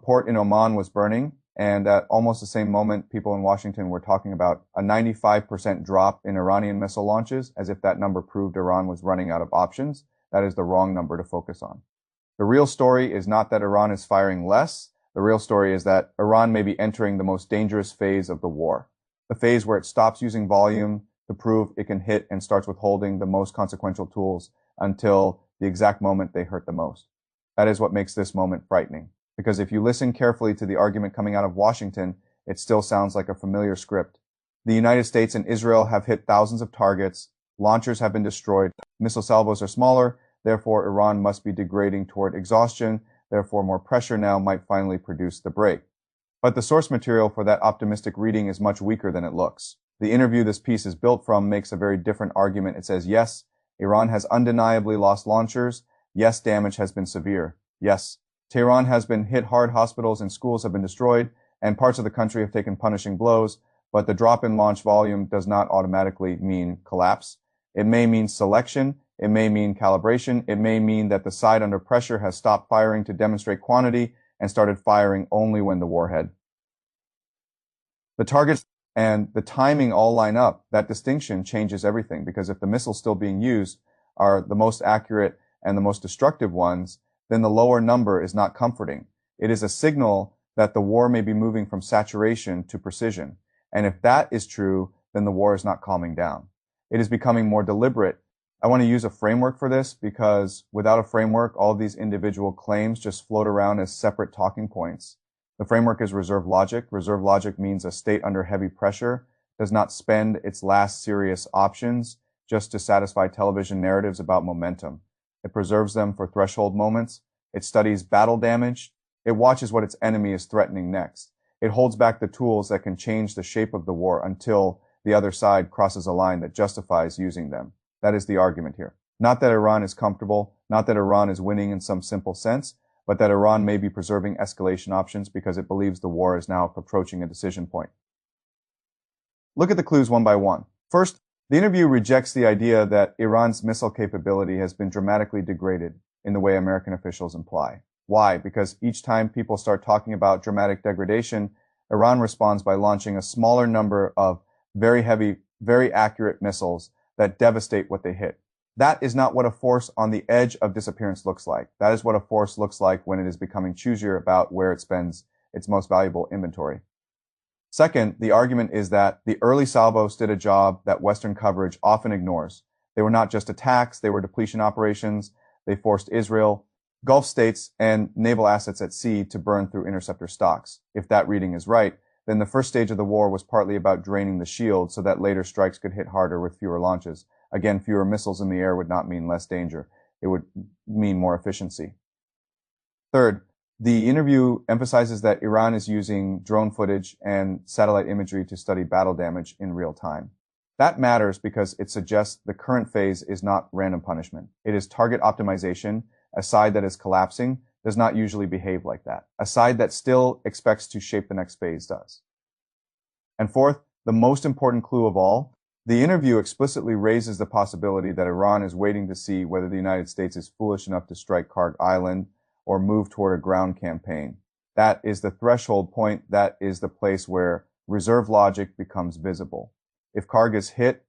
port in Oman was burning, and at almost the same moment, people in Washington were talking about a 95% drop in Iranian missile launches, as if that number proved Iran was running out of options. That is the wrong number to focus on. The real story is not that Iran is firing less. The real story is that Iran may be entering the most dangerous phase of the war, the phase where it stops using volume to prove it can hit and starts withholding the most consequential tools until the exact moment they hurt the most. That is what makes this moment frightening. Because if you listen carefully to the argument coming out of Washington, it still sounds like a familiar script. The United States and Israel have hit thousands of targets, launchers have been destroyed, missile salvos are smaller, therefore Iran must be degrading toward exhaustion, therefore more pressure now might finally produce the break. But the source material for that optimistic reading is much weaker than it looks. The interview this piece is built from makes a very different argument. It says, yes, Iran has undeniably lost launchers. Yes, damage has been severe. Yes, Tehran has been hit hard, hospitals and schools have been destroyed, and parts of the country have taken punishing blows, but the drop in launch volume does not automatically mean collapse. It may mean selection, it may mean calibration, it may mean that the side under pressure has stopped firing to demonstrate quantity and started firing only when the warhead. The targets and the timing all line up. That distinction changes everything, because if the missiles still being used are the most accurate and the most destructive ones, then the lower number is not comforting. It is a signal that the war may be moving from saturation to precision. And if that is true, then the war is not calming down. It is becoming more deliberate. I want to use a framework for this because without a framework, all of these individual claims just float around as separate talking points. The framework is reserve logic. Reserve logic means a state under heavy pressure does not spend its last serious options just to satisfy television narratives about momentum. It preserves them for threshold moments. It studies battle damage. It watches what its enemy is threatening next. It holds back the tools that can change the shape of the war until the other side crosses a line that justifies using them. That is the argument here. Not that Iran is comfortable, not that Iran is winning in some simple sense, but that Iran may be preserving escalation options because it believes the war is now approaching a decision point. Look at the clues one by one. First, the interview rejects the idea that Iran's missile capability has been dramatically degraded in the way American officials imply. Why? Because each time people start talking about dramatic degradation, Iran responds by launching a smaller number of very heavy, very accurate missiles that devastate what they hit. That is not what a force on the edge of disappearance looks like. That is what a force looks like when it is becoming choosier about where it spends its most valuable inventory. Second, the argument is that the early salvos did a job that Western coverage often ignores. They were not just attacks, they were depletion operations. They forced Israel, Gulf states, and naval assets at sea to burn through interceptor stocks. If that reading is right, then the first stage of the war was partly about draining the shield so that later strikes could hit harder with fewer launches. Again, fewer missiles in the air would not mean less danger. It would mean more efficiency. Third, the interview emphasizes that Iran is using drone footage and satellite imagery to study battle damage in real time. That matters because it suggests the current phase is not random punishment. It is target optimization. A side that is collapsing does not usually behave like that. A side that still expects to shape the next phase does. And fourth, the most important clue of all, the interview explicitly raises the possibility that Iran is waiting to see whether the United States is foolish enough to strike Karg Island or move toward a ground campaign. That is the threshold point. That is the place where reserve logic becomes visible. If Karg is hit,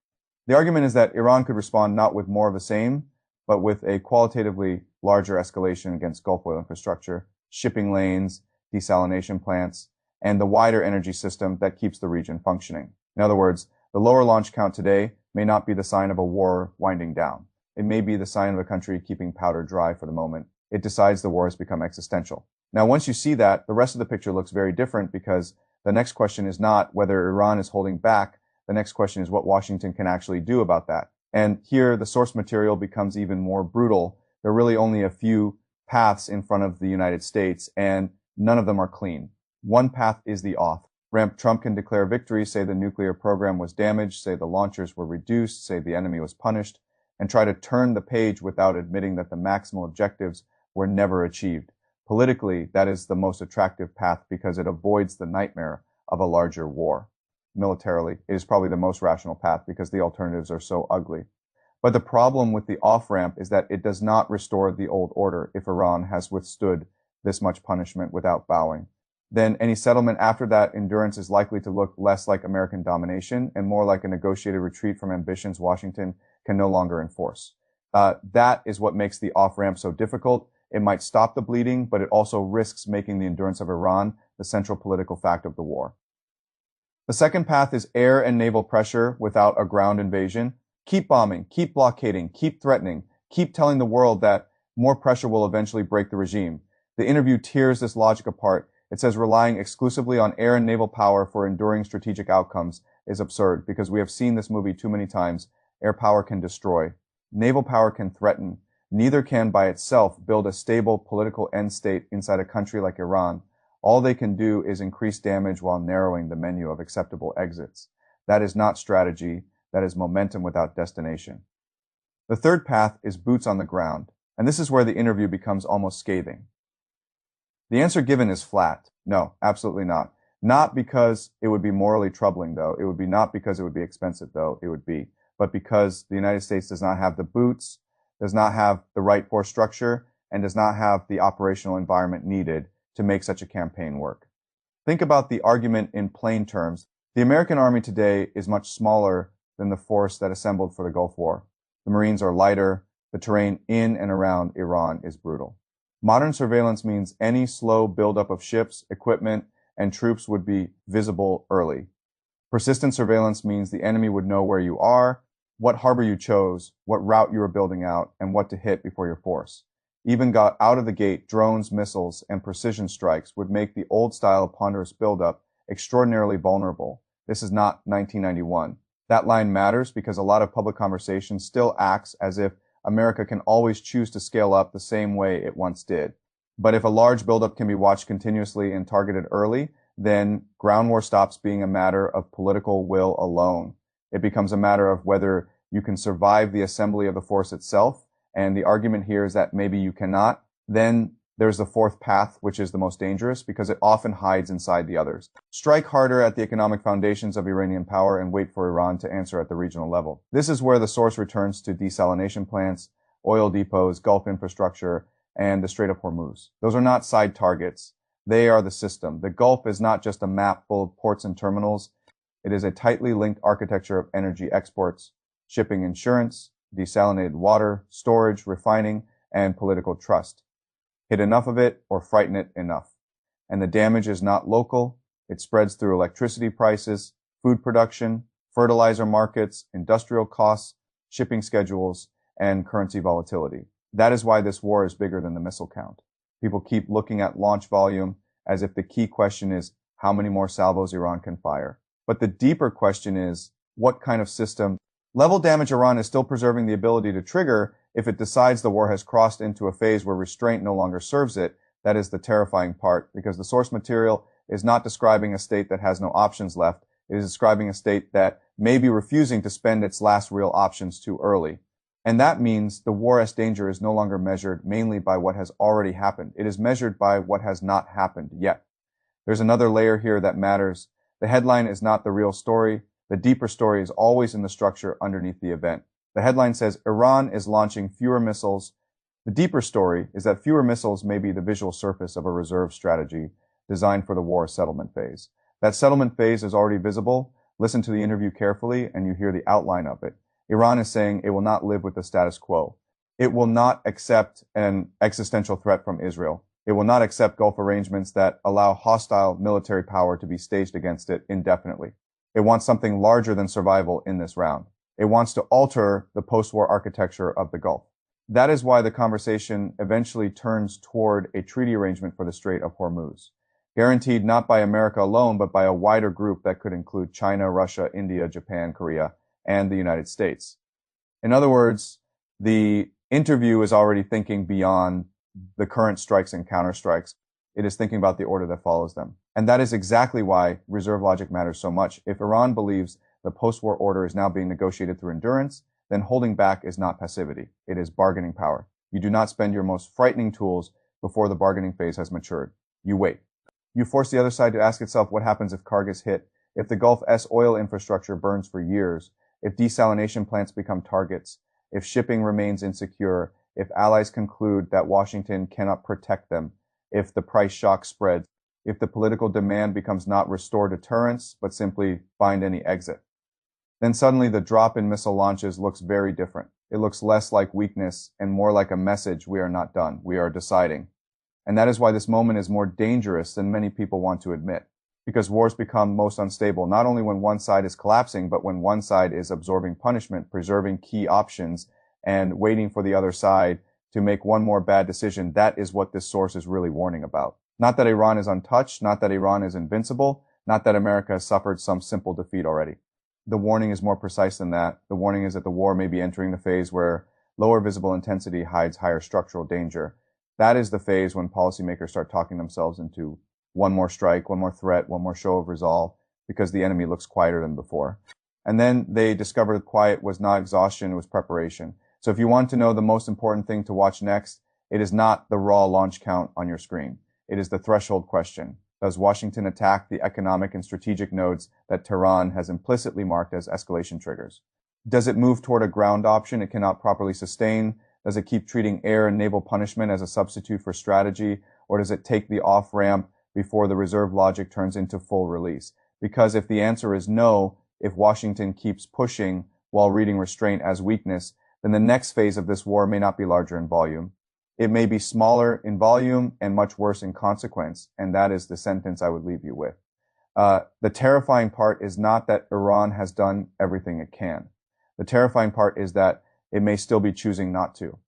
the argument is that Iran could respond not with more of the same, but with a qualitatively larger escalation against Gulf oil infrastructure, shipping lanes, desalination plants, and the wider energy system that keeps the region functioning. In other words, the lower launch count today may not be the sign of a war winding down. It may be the sign of a country keeping powder dry for the moment. It decides the war has become existential. Now, once you see that, the rest of the picture looks very different because the next question is not whether Iran is holding back. The next question is what Washington can actually do about that. And here, the source material becomes even more brutal. There are really only a few paths in front of the United States, and none of them are clean. One path is the off ramp. Trump can declare victory, say the nuclear program was damaged, say the launchers were reduced, say the enemy was punished, and try to turn the page without admitting that the maximal objectives were never achieved. Politically, that is the most attractive path because it avoids the nightmare of a larger war. Militarily, it is probably the most rational path because the alternatives are so ugly. But the problem with the off-ramp is that it does not restore the old order if Iran has withstood this much punishment without bowing, then any settlement after that endurance is likely to look less like American domination and more like a negotiated retreat from ambitions Washington can no longer enforce. That is what makes the off-ramp so difficult. It might stop the bleeding, but it also risks making the endurance of Iran the central political fact of the war. The second path is air and naval pressure without a ground invasion. Keep bombing, keep blockading, keep threatening, keep telling the world that more pressure will eventually break the regime. The interview tears this logic apart. It says relying exclusively on air and naval power for enduring strategic outcomes is absurd because we have seen this movie too many times. Air power can destroy. Naval power can threaten. Neither can by itself build a stable political end state inside a country like Iran. All they can do is increase damage while narrowing the menu of acceptable exits. That is not strategy. That is momentum without destination. The third path is boots on the ground, and this is where the interview becomes almost scathing. The answer given is flat. No, absolutely not. Not because it would be morally troubling, though. It would be not because it would be expensive, though. It would be, but because the United States does not have the boots, does not have the right force structure, and does not have the operational environment needed to make such a campaign work. Think about the argument in plain terms. The American army today is much smaller than the force that assembled for the Gulf War. The Marines are lighter. The terrain in and around Iran is brutal. Modern surveillance means any slow buildup of ships, equipment, and troops would be visible early. Persistent surveillance means the enemy would know where you are, what harbor you chose, what route you were building out, and what to hit before your force. Even got out of the gate, drones, missiles, and precision strikes would make the old-style ponderous buildup extraordinarily vulnerable. This is not 1991. That line matters because a lot of public conversation still acts as if America can always choose to scale up the same way it once did. But if a large buildup can be watched continuously and targeted early, then ground war stops being a matter of political will alone. It becomes a matter of whether you can survive the assembly of the force itself, and the argument here is that maybe you cannot. Then there's the fourth path, which is the most dangerous because it often hides inside the others. Strike harder at the economic foundations of Iranian power and wait for Iran to answer at the regional level. This is where the source returns to desalination plants, oil depots, Gulf infrastructure, and the Strait of Hormuz. Those are not side targets. They are the system. The Gulf is not just a map full of ports and terminals. It is a tightly linked architecture of energy exports, shipping insurance, desalinated water, storage, refining, and political trust. Hit enough of it or frighten it enough. And the damage is not local. It spreads through electricity prices, food production, fertilizer markets, industrial costs, shipping schedules, and currency volatility. That is why this war is bigger than the missile count. People keep looking at launch volume as if the key question is how many more salvos Iran can fire. But the deeper question is what kind of system. Level damage Iran is still preserving the ability to trigger if it decides the war has crossed into a phase where restraint no longer serves it. That is the terrifying part, because the source material is not describing a state that has no options left. It is describing a state that may be refusing to spend its last real options too early. And that means the war as danger is no longer measured mainly by what has already happened. It is measured by what has not happened yet. There's another layer here that matters. The headline is not the real story. The deeper story is always in the structure underneath the event. The headline says Iran is launching fewer missiles. The deeper story is that fewer missiles may be the visual surface of a reserve strategy designed for the war settlement phase. That settlement phase is already visible. Listen to the interview carefully and you hear the outline of it. Iran is saying it will not live with the status quo. It will not accept an existential threat from Israel. It will not accept Gulf arrangements that allow hostile military power to be staged against it indefinitely. It wants something larger than survival in this round. It wants to alter the post-war architecture of the Gulf. That is why the conversation eventually turns toward a treaty arrangement for the Strait of Hormuz, guaranteed not by America alone, but by a wider group that could include China, Russia, India, Japan, Korea, and the United States. In other words, the interview is already thinking beyond the current strikes and counterstrikes. It is thinking about the order that follows them. And that is exactly why reserve logic matters so much. If Iran believes the post-war order is now being negotiated through endurance, then holding back is not passivity. It is bargaining power. You do not spend your most frightening tools before the bargaining phase has matured. You wait. You force the other side to ask itself what happens if Kharg is hit, if the Gulf S oil infrastructure burns for years, if desalination plants become targets, if shipping remains insecure, if allies conclude that Washington cannot protect them. if the price shock spreads, if the political demand becomes not restore deterrence, but simply find any exit. Then suddenly the drop in missile launches looks very different. It looks less like weakness and more like a message: we are not done, we are deciding. And that is why this moment is more dangerous than many people want to admit, because wars become most unstable not only when one side is collapsing, but when one side is absorbing punishment, preserving key options, and waiting for the other side to make one more bad decision. That is what this source is really warning about. Not that Iran is untouched, not that Iran is invincible, not that America has suffered some simple defeat already. The warning is more precise than that. The warning is that the war may be entering the phase where lower visible intensity hides higher structural danger. That is the phase when policymakers start talking themselves into one more strike, one more threat, one more show of resolve, because the enemy looks quieter than before. And then they discovered quiet was not exhaustion, it was preparation. So if you want to know the most important thing to watch next, it is not the raw launch count on your screen. It is the threshold question. Does Washington attack the economic and strategic nodes that Tehran has implicitly marked as escalation triggers? Does it move toward a ground option it cannot properly sustain? Does it keep treating air and naval punishment as a substitute for strategy? Or does it take the off-ramp before the reserve logic turns into full release? Because if the answer is no, if Washington keeps pushing while reading restraint as weakness, then the next phase of this war may not be larger in volume. It may be smaller in volume and much worse in consequence, and that is the sentence I would leave you with. The terrifying part is not that Iran has done everything it can. The terrifying part is that it may still be choosing not to.